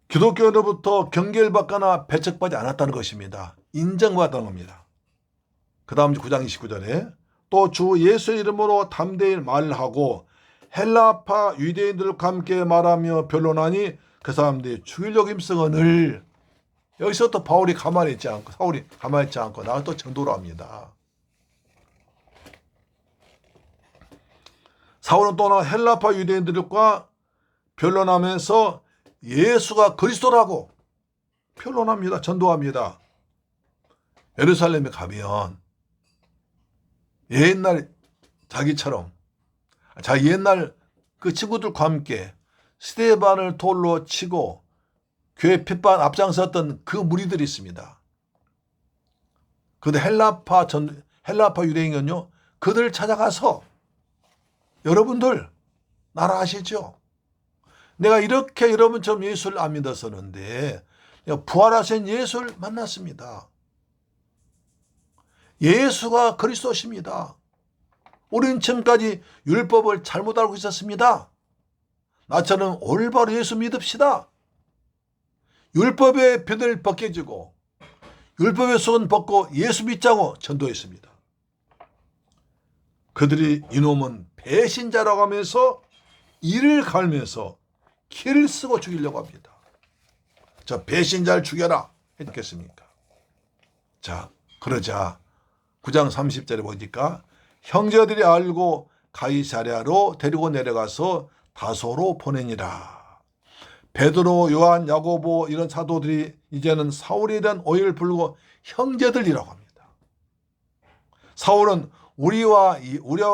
기독교로부터 경계를 받거나 배척받지 않았다는 것입니다. 인정받았다는 겁니다. 그 다음 9장 29절에 또 주 예수의 이름으로 담대히 말하고 헬라파 유대인들과 함께 말하며 변론하니 그 사람들이 죽이려고 힘쓰거늘. 여기서 또 바울이 가만히 있지 않고 사울이 가만히 있지 않고 나를 또 전도를 합니다. 사울은 또한 헬라파 유대인들과 변론하면서 예수가 그리스도라고 변론합니다. 전도합니다. 예루살렘에 가면 옛날 자기처럼 자기 옛날 그 친구들과 함께 스데반을 돌로 치고 교회 핍박 앞장섰던 그 무리들이 있습니다. 그런데 헬라파 유대인은요, 그들을 찾아가서 여러분들 나라 아시죠? 내가 이렇게 여러분처럼 예수를 안 믿었었는데 부활하신 예수를 만났습니다. 예수가 그리스도십니다. 우리는 지금까지 율법을 잘못 알고 있었습니다. 나처럼 올바로 예수 믿읍시다. 율법의 변을 벗겨지고 율법의 속은 벗고 예수 믿자고 전도했습니다. 그들이 이놈은 배신자라고 하면서 이를 갈면서 키를 쓰고 죽이려고 합니다. 저 배신자를 죽여라 했겠습니까? 자, 그러자 9장 30절에 보니까 형제들이 알고 가이사랴로 데리고 내려가서 다소로 보내니라. 베드로, 요한, 야고보 이런 사도들이 이제는 사울에 대한 오해를 풀고 형제들이라고 합니다. 사울은 우리와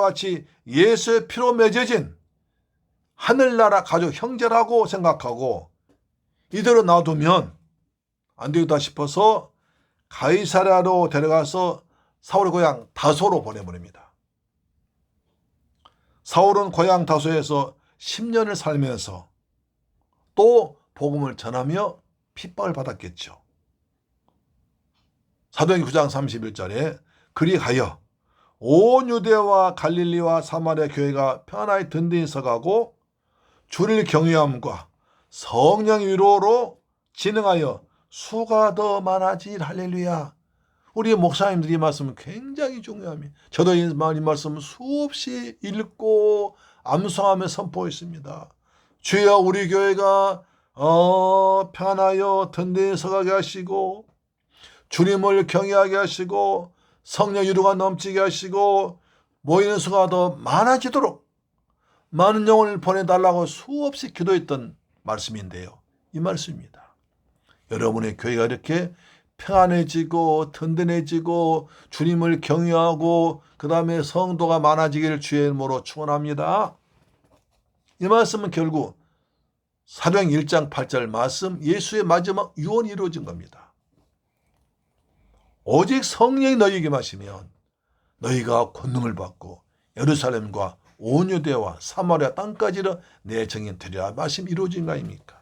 같이 예수의 피로 맺어진 하늘나라 가족 형제라고 생각하고 이대로 놔두면 안 되겠다 싶어서 가이사랴로 데려가서 사울의 고향 다소로 보내버립니다. 사울은 고향 다소에서 10년을 살면서 또 복음을 전하며 핍박을 받았겠죠. 사도행전 9장 31절에 그리하여 온 유대와 갈릴리와 사마리아 교회가 평안하게 든든히 서가고 주를 경외함과 성령 위로로 진행하여 수가 더 많아질 할렐루야. 우리 목사님들이 이 말씀은 굉장히 중요합니다. 저도 이 말씀은 수없이 읽고 암송하며 선포했습니다. 주여 우리 교회가 편하여 든든히 서가게 하시고 주님을 경외하게 하시고 성령 유로가 넘치게 하시고 모이는 수가 더 많아지도록 많은 영혼을 보내달라고 수없이 기도했던 말씀인데요. 이 말씀입니다. 여러분의 교회가 이렇게 평안해지고 든든해지고 주님을 경외하고 그 다음에 성도가 많아지기를 주의 이름으로 축원합니다. 이 말씀은 결국 사도행전 1장 8절 말씀 예수의 마지막 유언이 이루어진 겁니다. 오직 성령이 너희에게 마시면 너희가 권능을 받고 예루살렘과 온 유대와 사마리아 땅까지로 내 증인 되리라 말씀이 이루어진 거 아닙니까?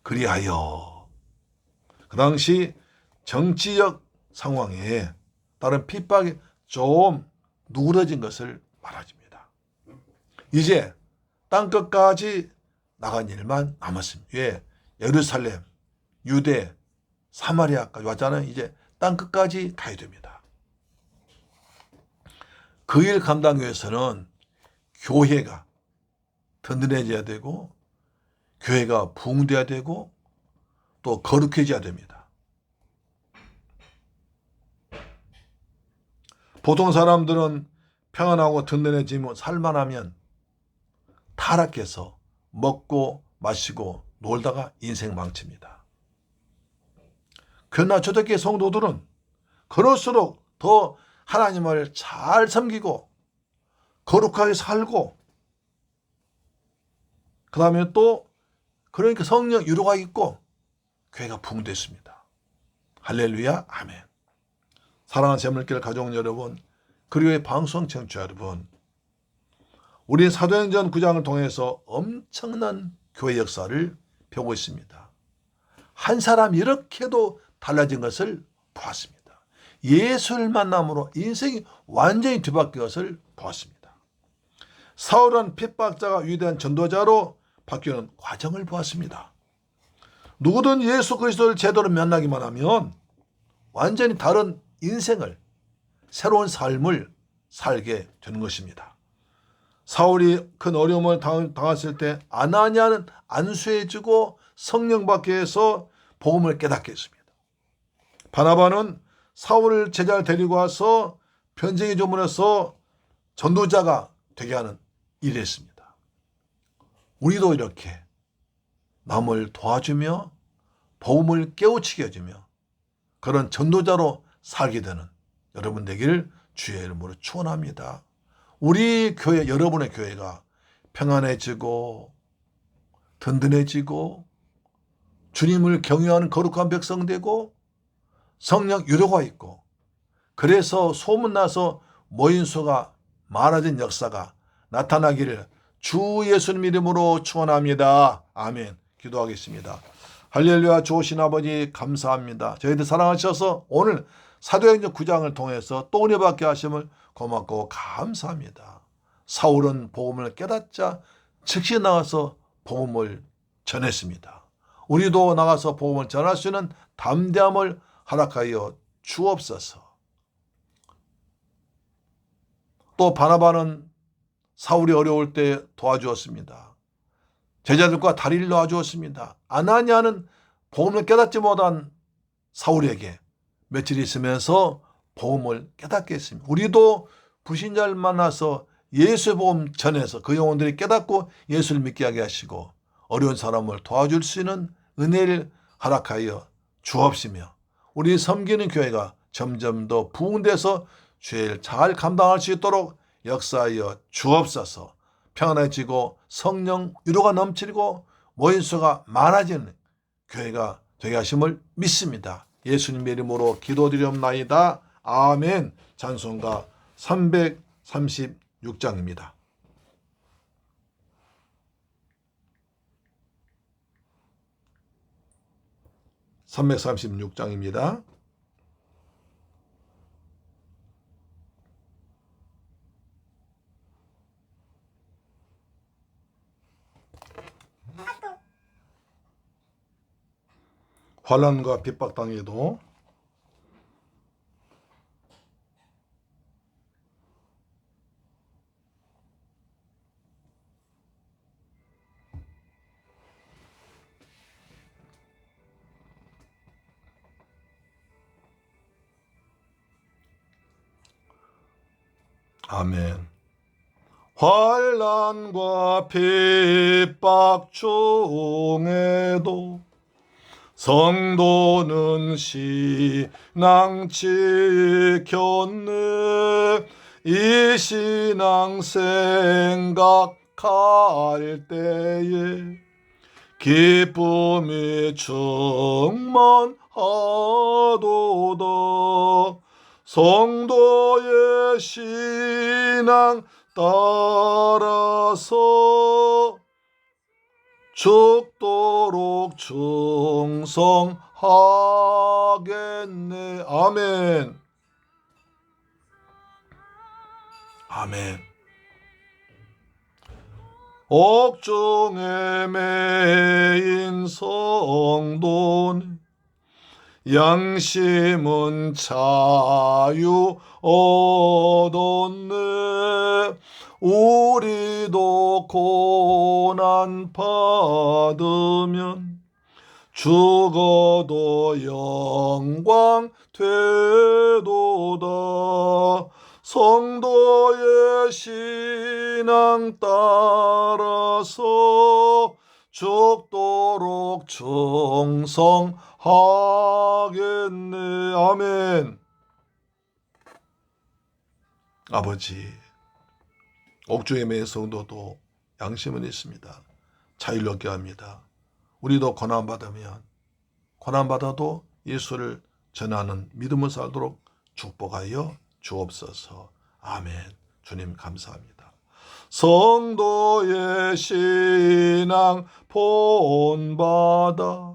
그리하여 그 당시 정치적 상황에 따른 핍박이 좀 누그러진 것을 말해줍니다. 이제 땅끝까지 나간 일만 남았습니다. 왜? 예루살렘, 유대, 사마리아까지 왔잖아요. 이제 땅끝까지 가야 됩니다. 그 일 감당하기 위해서는 교회가 든든해져야 되고 교회가 부흥돼야 되고 또 거룩해져야 됩니다. 보통 사람들은 평안하고 든든해지면 살만하면 타락해서 먹고 마시고 놀다가 인생 망칩니다. 그러나 초대교회 성도들은 그럴수록 더 하나님을 잘 섬기고 거룩하게 살고 그 다음에 또 그러니까 성령 유로가 있고 교회가 부흥됐습니다. 할렐루야 아멘. 사랑하는 재물길 가족 여러분 그리고 방송 청취자 여러분 우리 사도행전 9장을 통해서 엄청난 교회 역사를 배우고 있습니다. 한 사람이 이렇게도 달라진 것을 보았습니다. 예수를 만남으로 인생이 완전히 뒤바뀐 것을 보았습니다. 사울은 핍박자가 위대한 전도자로 바뀌는 과정을 보았습니다. 누구든 예수 그리스도를 제대로 만나기만 하면 완전히 다른 인생을 새로운 삶을 살게 되는 것입니다. 사울이 큰 어려움을 당했을 때 아나니아는 안수해주고 성령 받게 해서 복음을 깨닫게 했습니다. 바나바는 사울을 제자를 데리고 와서 변증의 조문에서 전도자가 되게 하는 일을 했습니다. 우리도 이렇게 남을 도와주며 복음을 깨우치게 해주며 그런 전도자로 살게 되는 여러분 되기를 주의 이름으로 축원합니다. 우리 교회, 여러분의 교회가 평안해지고 든든해지고 주님을 경외하는 거룩한 백성 되고 성령 유로가 있고 그래서 소문나서 모인 수가 많아진 역사가 나타나기를 주 예수님 이름으로 축원합니다. 아멘. 기도하겠습니다. 할렐루야. 좋으신 아버지 감사합니다. 저희들 사랑하셔서 오늘 사도행전 9장을 통해서 또 은혜 받게 하심을 고맙고 감사합니다. 사울은 복음을 깨닫자 즉시 나가서 복음을 전했습니다. 우리도 나가서 복음을 전할 수 있는 담대함을 허락하여 주옵소서. 또 바나바는 사울이 어려울 때 도와주었습니다. 제자들과 다리를 놓아주었습니다. 아나니아는 복음을 깨닫지 못한 사울에게 며칠 있으면서 복음을 깨닫게 했습니다. 우리도 불신자를 만나서 예수의 복음 전해서 그 영혼들이 깨닫고 예수를 믿게 하게 하시고 어려운 사람을 도와줄 수 있는 은혜를 허락하여 주옵시며 우리 섬기는 교회가 점점 더 부흥돼서 죄를 잘 감당할 수 있도록 역사하여 주옵소서. 평안해지고 성령 위로가 넘치고 모인 수가 많아지는 교회가 되게 하심을 믿습니다. 예수님의 이름으로 기도드리옵나이다. 아멘. 찬송가 336장입니다. (336장입니다) 환난과 핍박 당해도 아멘. 환난과 핍박 중에도 성도는 신앙 지켰네. 이 신앙 생각할 때에 기쁨이 충만하도다. 성도의 신앙 따라서 죽도록 충성하겠네. 아멘. 아멘. 옥중에 매인 성도는 양심은 자유 얻었네. 우리도 고난 받으면 죽어도 영광 되도다. 성도의 신앙 따라서 죽도록 충성하겠네. 아멘. 아버지, 옥중에 매인 성도도 양심은 있습니다. 자유롭게 합니다. 우리도 고난받아도 예수를 전하는 믿음을 살도록 축복하여 주옵소서. 아멘. 주님 감사합니다. 성도의 신앙 본받아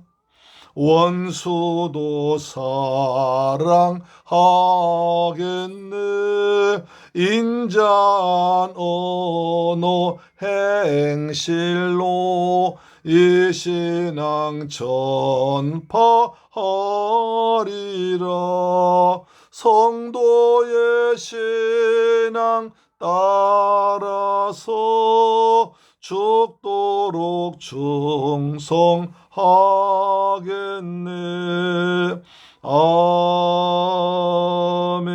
원수도 사랑하겠네. 인자한 언어 행실로 이 신앙 전파하리라. 성도의 신앙 따라서 죽도록 충성하겠네. 아멘.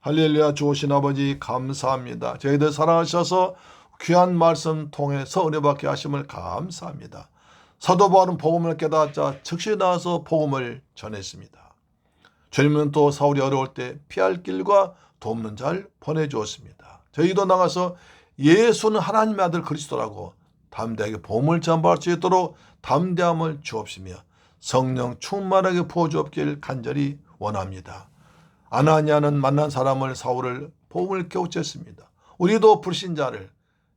할렐루야. 좋으신 아버지 감사합니다. 저희들 사랑하셔서 귀한 말씀 통해서 은혜받게 하심을 감사합니다. 사도 바울은 복음을 깨닫자 즉시 나와서 복음을 전했습니다. 주님은 또 사울이 어려울 때 피할 길과 돕는 자를 보내주었습니다. 저희도 나가서 예수는 하나님의 아들 그리스도라고 담대하게 복음을 전파할 수 있도록 담대함을 주옵시며 성령 충만하게 부어주옵길 간절히 원합니다. 아나니아는 만난 사람을 사울을 복음을 깨우쳤습니다. 우리도 불신자를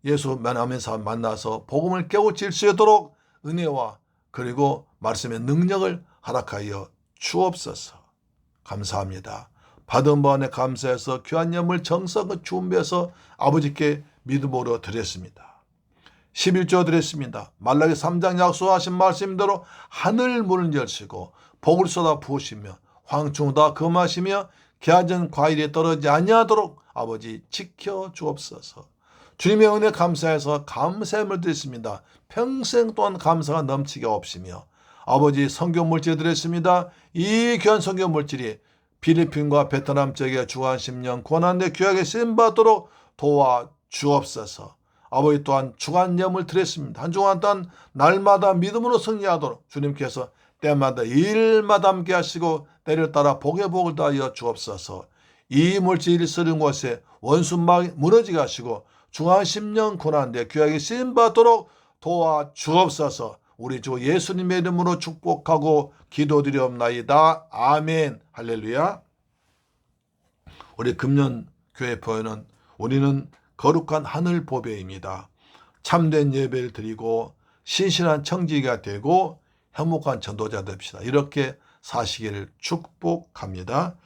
예수 만나면서 만나서 복음을 깨우칠 수 있도록 은혜와 그리고 말씀의 능력을 허락하여 주옵소서. 감사합니다. 받은 바 안에 감사해서 귀한 예물 정성을 준비해서 아버지께 믿음으로 드렸습니다. 11조 드렸습니다. 말라기 3장 약속하신 말씀대로 하늘 문을 열시고 복을 쏟아 부으시며 황충 다 금하시며 기아전 과일이 떨어지지 아니하도록 아버지 지켜 주옵소서. 주님의 은혜 감사해서 감사함을 드렸습니다. 평생 동안 감사가 넘치게 없으며 아버지 성경물질 드렸습니다. 이 귀한 성경물질이 필리핀과 베트남 지역에 주간 10년 고난의 귀하게 쓰임받도록 도와주옵소서. 아버지 또한 주간 예물 드렸습니다. 한 주간 또한 날마다 믿음으로 승리하도록 주님께서 때마다 일마다 함께 하시고 때를 따라 복의 복을 다하여 주옵소서. 이 물질이 쓰는 곳에 원수막이 무너지게 하시고 주간 10년 고난의 귀하게 쓰임받도록 도와주옵소서. 우리 주 예수님의 이름으로 축복하고 기도드리옵나이다. 아멘. 할렐루야. 우리 금년 교회 표현은 우리는 거룩한 하늘 보배입니다. 참된 예배를 드리고 신실한 청지기가 되고 행복한 전도자 됩시다. 이렇게 사시기를 축복합니다.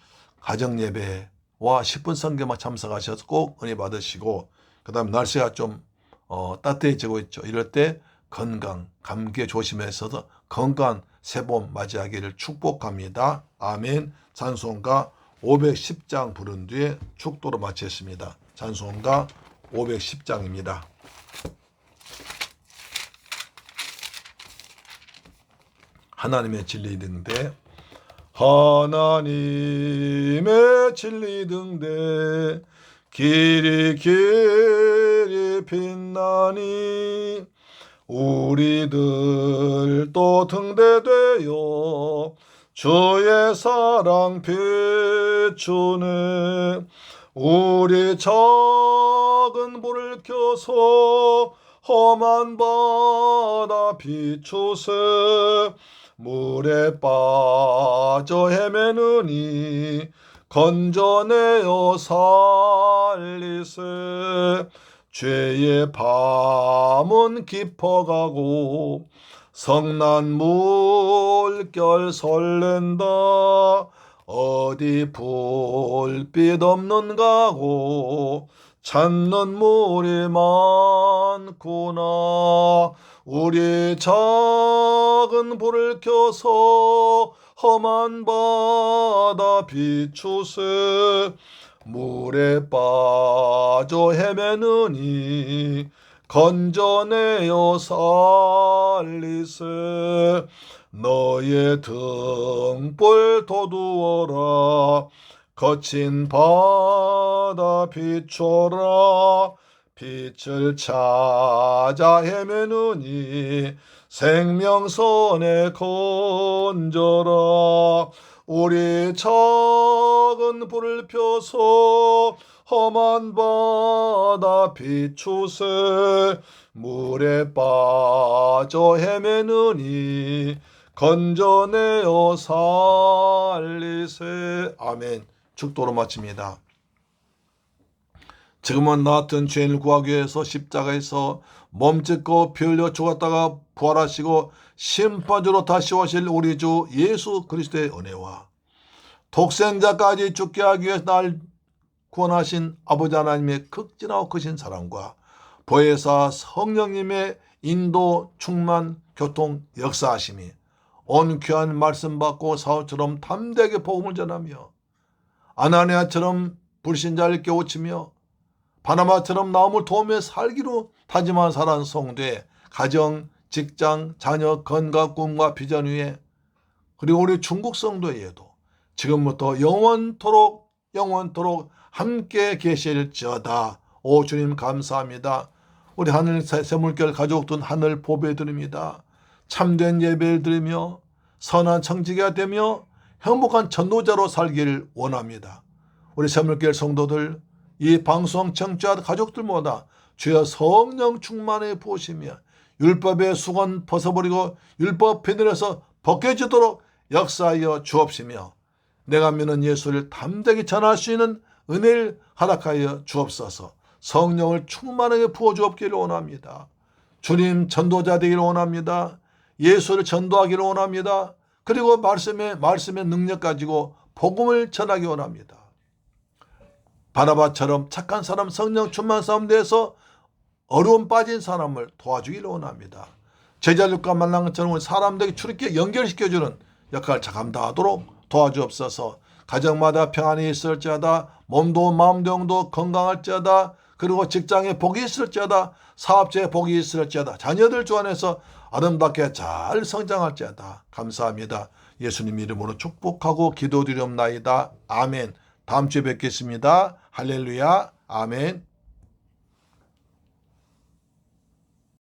가정 예배와 10분 성경만 참석하셔서 꼭 은혜 받으시고 그 다음 날씨가 좀 따뜻해지고 있죠. 이럴 때 건강, 감기에 조심해서 건강한 새봄 맞이하기를 축복합니다. 아멘. 찬송가 510장 부른 뒤에 축도로 마치겠습니다. 찬송가 510장입니다. 하나님의 진리 등대 하나님의 진리 등대 길이 빛나니 우리들도 등대되어 주의 사랑 비추네. 우리 작은 불을 켜서 험한 바다 비추세. 물에 빠져 헤매느니 건져내어 살리세. 죄의 밤은 깊어가고 성난 물결 설렌다. 어디 불빛 없는가고 찾는 물이 많구나. 우리 작은 불을 켜서 험한 바다 비추세. 물에 빠져 헤매느니 건져내어 살리세. 너의 등불 돋우어라. 거친 바다 비춰라. 빛을 찾아 헤매느니 생명선에 건져라. 우리 작은 불을 펴서 험한 바다 비추세. 물에 빠져 헤매느니 건져내어 살리세. 아멘. 축도로 마칩니다. 지금은 나 같은 죄인을 구하기 위해서 십자가에서 몸짓고 피 흘려 죽었다가 부활하시고 심판주로 다시 오실 우리 주 예수 그리스도의 은혜와 독생자까지 죽게 하기 위해서 날 구원하신 아버지 하나님의 극진하고 크신 사랑과 보혜사 성령님의 인도 충만 교통 역사하심이 온 귀한 말씀 받고 사울처럼 담대하게 복음을 전하며 아나니아처럼 불신자를 깨우치며 바나바처럼 나음을 도우며 살기로 다짐한 살아온 성도의 가정, 직장, 자녀, 건강, 꿈과 비전 위에 그리고 우리 중국 성도에도 지금부터 영원토록 함께 계실지어다. 오 주님 감사합니다. 우리 하늘 새물결 가족들 하늘 보배 드립니다. 참된 예배를 드리며 선한 청지기가 되며 행복한 전도자로 살기를 원합니다. 우리 새물결 성도들 이 방송 청취자 가족들마다 주여 성령 충만해 부으시며 율법의 수건 벗어버리고 율법 비늘에서 벗겨지도록 역사하여 주옵시며 내가 믿는 예수를 담대히 전할 수 있는 은혜를 허락하여 주옵소서. 성령을 충만하게 부어주옵기를 원합니다. 주님 전도자 되기를 원합니다. 예수를 전도하기를 원합니다. 그리고 말씀의 능력 가지고 복음을 전하기 원합니다. 바나바처럼 착한 사람, 성령 충만 사람 되어서 어려움 빠진 사람을 도와주기를 원합니다. 제자들과 만난 것처럼 사람들에게 출입기에 연결시켜주는 역할을 감당하도록 도와주옵소서. 가정마다 평안이 있을지어다, 몸도 마음도 영도 건강할지어다, 그리고 직장에 복이 있을지어다, 사업자에 복이 있을지어다, 자녀들 주 안에서 아름답게 잘 성장할지어다. 감사합니다. 예수님 이름으로 축복하고 기도드리옵나이다. 아멘. 다음 주에 뵙겠습니다. 할렐루야. 아멘.